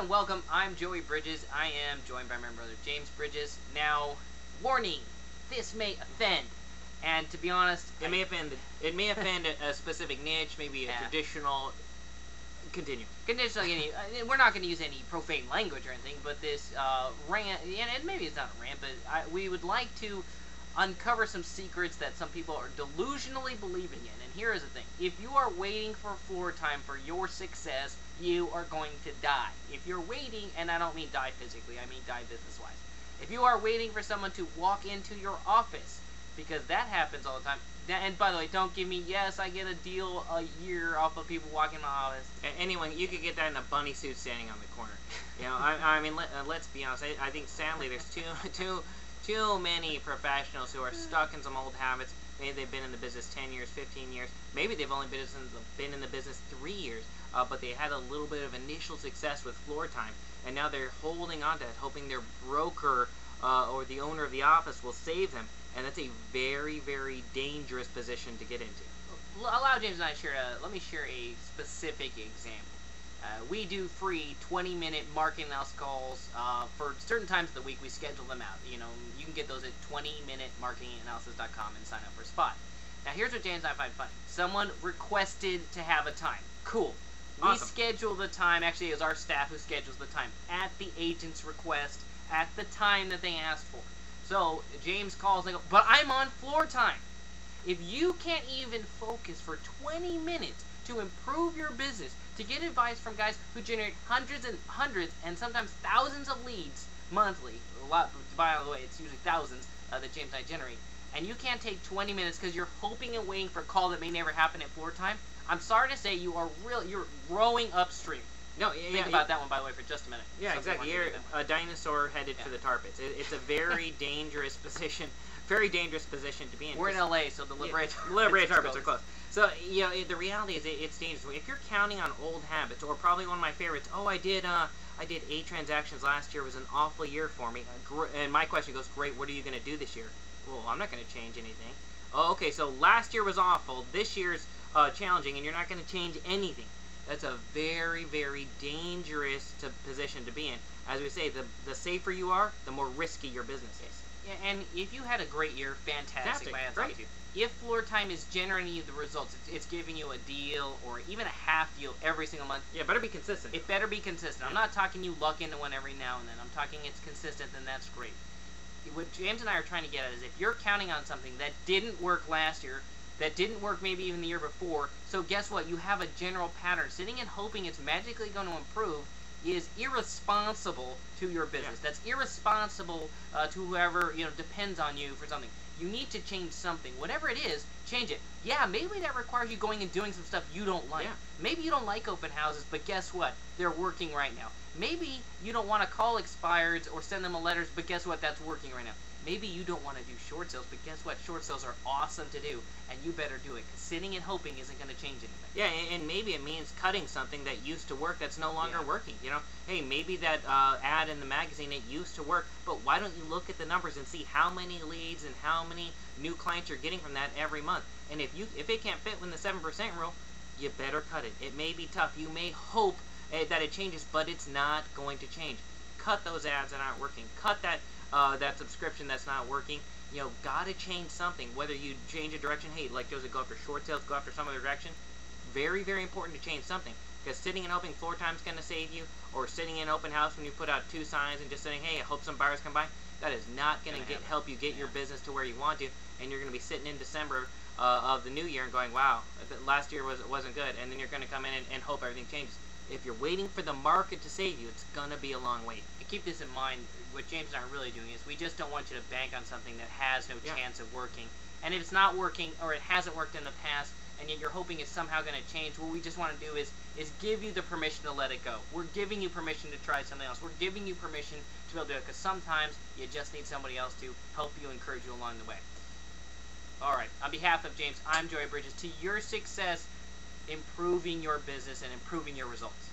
and welcome. I'm Joey Bridges. I am joined by my brother James Bridges. Now, warning, this may offend. And to be honest, it may offend a specific niche, maybe a traditional. Continue. Conditional. We're not going to use any profane language or anything, but this rant, and maybe it's not a rant, but we would like to uncover some secrets that some people are delusionally believing in. And here is the thing: if you are waiting for floor time for your success, you are going to die. If you're waiting, and I don't mean die physically, I mean die business-wise. If you are waiting for someone to walk into your office, because that happens all the time. And by the way, don't give me, yes, I get a deal a year off of people walking in my office. Anyone, you could get that in a bunny suit standing on the corner. You know, I mean, let's be honest. I think sadly there's too many professionals who are stuck in some old habits. Maybe they've been in the business 10 years, 15 years. Maybe they've only been in the business 3 years, but they had a little bit of initial success with floor time, and now they're holding on to it, hoping their broker or the owner of the office will save them. And that's a very, very dangerous position to get into. Allow James and I to let me share a specific example. We do free 20-minute marketing analysis calls for certain times of the week. We schedule them out. You know, you can get those at 20minutemarketinganalysis.com and sign up for a spot. Now, here's what James and I find funny. Someone requested to have a time. Cool. We schedule the time. Actually, it was our staff who schedules the time at the agent's request at the time that they asked for. So James calls and goes, but I'm on floor time. If you can't even focus for 20 minutes to improve your business, to get advice from guys who generate hundreds and sometimes thousands of leads monthly, by the way, it's usually thousands that James and I generate, and you can't take 20 minutes because you're hoping and waiting for a call that may never happen at floor time, I'm sorry to say you're rowing upstream. No, Think about that one, by the way, for just a minute. Yeah, exactly. You're a dinosaur headed for the tarpits. It's a very dangerous position. Very dangerous position to be in. We're in LA, so the liberated tarpits are close. So, you know, the reality is it's dangerous. If you're counting on old habits, or probably one of my favorites, I did 8 transactions last year. It was an awful year for me. And my question goes, great, what are you going to do this year? Well, I'm not going to change anything. Oh, okay, so last year was awful. This year's challenging, and you're not going to change anything. That's a very, very dangerous position to be in. As we say, the safer you are, the more risky your business is. Yeah, and if you had a great year, fantastic. Great. If floor time is generating you the results, it's giving you a deal or even a half deal every single month. Yeah, better be consistent. It better be consistent. I'm not talking you luck into one every now and then. I'm talking it's consistent, then that's great. What James and I are trying to get at is if you're counting on something that didn't work last year, that didn't work maybe even the year before, so guess what? You have a general pattern. Sitting and hoping it's magically going to improve is irresponsible to your business. Yeah. That's irresponsible to whoever depends on you for something. You need to change something. Whatever it is, change it. Yeah, maybe that requires you going and doing some stuff you don't like. Yeah. Maybe you don't like open houses, but guess what? They're working right now. Maybe you don't want to call expireds or send them letters, but guess what? That's working right now. Maybe you don't want to do short sales, but guess what? Short sales are awesome to do, and you better do it, because sitting and hoping isn't going to change anything. Yeah, and maybe it means cutting something that used to work that's no longer working. You know, hey, maybe that ad in the magazine, it used to work, but why don't you look at the numbers and see how many leads and how many new clients you're getting from that every month? And if it can't fit within the 7% rule, you better cut it. It may be tough. You may hope that it changes, but it's not going to change. Cut those ads that aren't working. Cut that subscription that's not working. You know, gotta change something. Whether you change a direction, hey, like Joseph, go after short sales, go after some other direction. Very, very important to change something. Because sitting and hoping floor time's gonna save you, or sitting in open house when you put out 2 signs and just saying, hey, I hope some buyers come by, that is not gonna help you get your business to where you want to, and you're gonna be sitting in December of the new year and going, wow, last year wasn't good, and then you're gonna come in and hope everything changes. If you're waiting for the market to save you, it's gonna be a long wait. And keep this in mind. What James and I are really doing is we just don't want you to bank on something that has no chance of working. And if it's not working, or it hasn't worked in the past, and yet you're hoping it's somehow going to change, what we just want to do is give you the permission to let it go. We're giving you permission to try something else. We're giving you permission to be able to do it, because sometimes you just need somebody else to help you, encourage you along the way. All right. On behalf of James, I'm Joey Bridges. To your success, improving your business and improving your results.